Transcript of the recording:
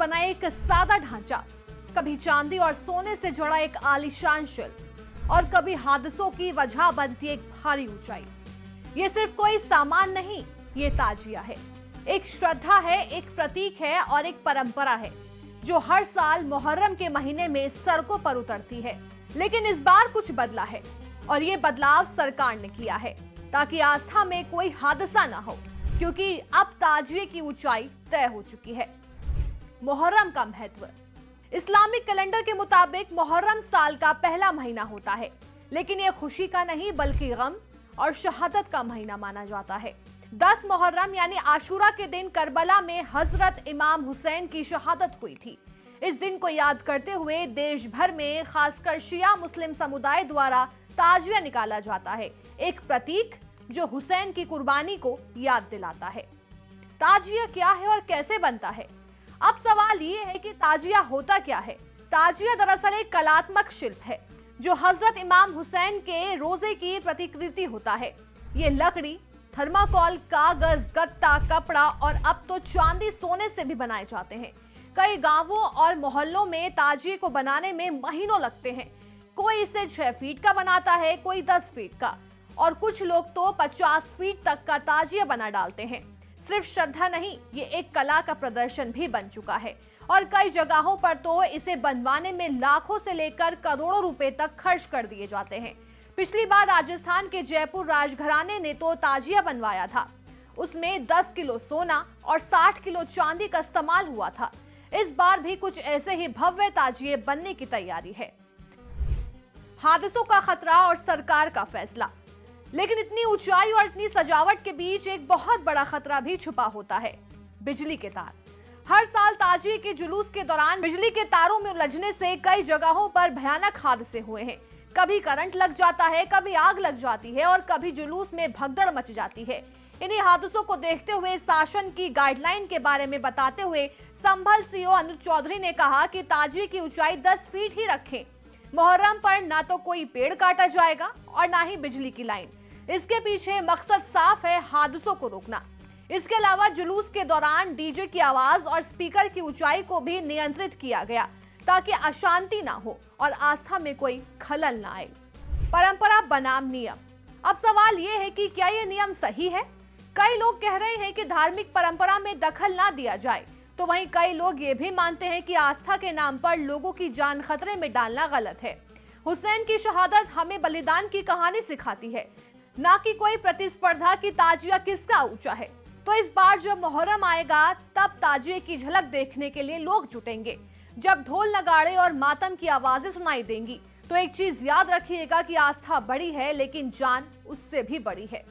बना एक सादा ढांचा, कभी चांदी और सोने से जुड़ा एक आलीशान शिल्प और कभी हादसों की वजह बनती एक भारी ऊंचाई। ये सिर्फ कोई सामान नहीं, ये ताजिया है, एक श्रद्धा है, एक प्रतीक है और एक परंपरा है जो हर साल मुहर्रम के महीने में सड़कों पर उतरती है। लेकिन इस बार कुछ बदला है और ये बदलाव सरकार ने किया है ताकि आस्था में कोई हादसा ना हो, क्योंकि अब ताजिए की ऊंचाई तय हो चुकी है। मुहर्रम का महत्व। इस्लामिक कैलेंडर के मुताबिक मुहर्रम साल का पहला महीना होता है, लेकिन यह खुशी का नहीं बल्कि गम और शहादत का महीना माना जाता है। 10 मुहर्रम यानी आशूरा के दिन करबला में हजरत इमाम हुसैन की शहादत हुई थी। इस दिन को याद करते हुए देश भर में खासकर शिया मुस्लिम समुदाय द्वारा ताजिया निकाला जाता है, एक प्रतीक जो हुसैन की कुर्बानी को याद दिलाता है। ताजिया क्या है और कैसे बनता है? अब सवाल ये है कि ताजिया होता क्या है। ताजिया दरअसल एक कलात्मक शिल्प है जो हजरत इमाम हुसैन के रोजे की प्रतिकृति होता है। ये लकड़ी, थर्माकोल, कागज, गत्ता, कपड़ा और अब तो चांदी सोने से भी बनाए जाते हैं। कई गांवों और मोहल्लों में ताजिए को बनाने में महीनों लगते हैं। कोई इसे 6 फीट का बनाता है, कोई 10 फीट का और कुछ लोग तो 50 फीट तक का ताजिया बना डालते हैं। सिर्फ श्रद्धा नहीं, ये एक कला का प्रदर्शन भी बन चुका है और कई जगहों पर तो इसे बनवाने में लाखों से लेकर करोड़ों रुपए तक खर्च कर दिए जाते हैं। पिछली बार राजस्थान के जयपुर राजघराने ने तो ताजिया बनवाया था। उसमें 10 किलो सोना और 60 किलो चांदी का इस्तेमाल हुआ था। इस बार भी कुछ ऐसे ही भव्य ताजिए बनने की तैयारी है। हादसों का खतरा और सरकार का फैसला। लेकिन इतनी ऊंचाई और इतनी सजावट के बीच एक बहुत बड़ा खतरा भी छुपा होता है, बिजली के तार। हर साल ताजिए के जुलूस के दौरान बिजली के तारों में उलझने से कई जगहों पर भयानक हादसे हुए हैं। कभी करंट लग जाता है, कभी आग लग जाती है और कभी जुलूस में भगदड़ मच जाती है। इन्हीं हादसों को देखते हुए शासन की गाइडलाइन के बारे में बताते हुए संभल सीओ अनुज चौधरी ने कहा कि ताजिए की ऊंचाई 10 फीट ही रखें। मुहर्रम पर ना तो कोई पेड़ काटा जाएगा और ना ही बिजली की लाइन। इसके पीछे मकसद साफ है, हादसों को रोकना। इसके अलावा जुलूस के दौरान डीजे की आवाज और स्पीकर की ऊंचाई को भी नियंत्रित किया गया ताकि अशांति ना हो और आस्था में कोई खलल ना आए। परंपरा बनाम नियम। अब सवाल ये है कि क्या ये नियम सही है? कई लोग कह रहे हैं कि धार्मिक परंपरा में दखल ना दिया जाए, तो वहीं कई लोग ये भी मानते हैं कि आस्था के नाम पर लोगों की जान खतरे में डालना गलत है। हुसैन की शहादत हमें बलिदान की कहानी सिखाती है, ना कि कोई प्रतिस्पर्धा की ताजिया किसका ऊंचा है। तो इस बार जब मुहर्रम आएगा तब ताजिए की झलक देखने के लिए लोग जुटेंगे। जब ढोल नगाड़े और मातम की आवाजें सुनाई देंगी तो एक चीज याद रखिएगा कि आस्था बड़ी है लेकिन जान उससे भी बड़ी है।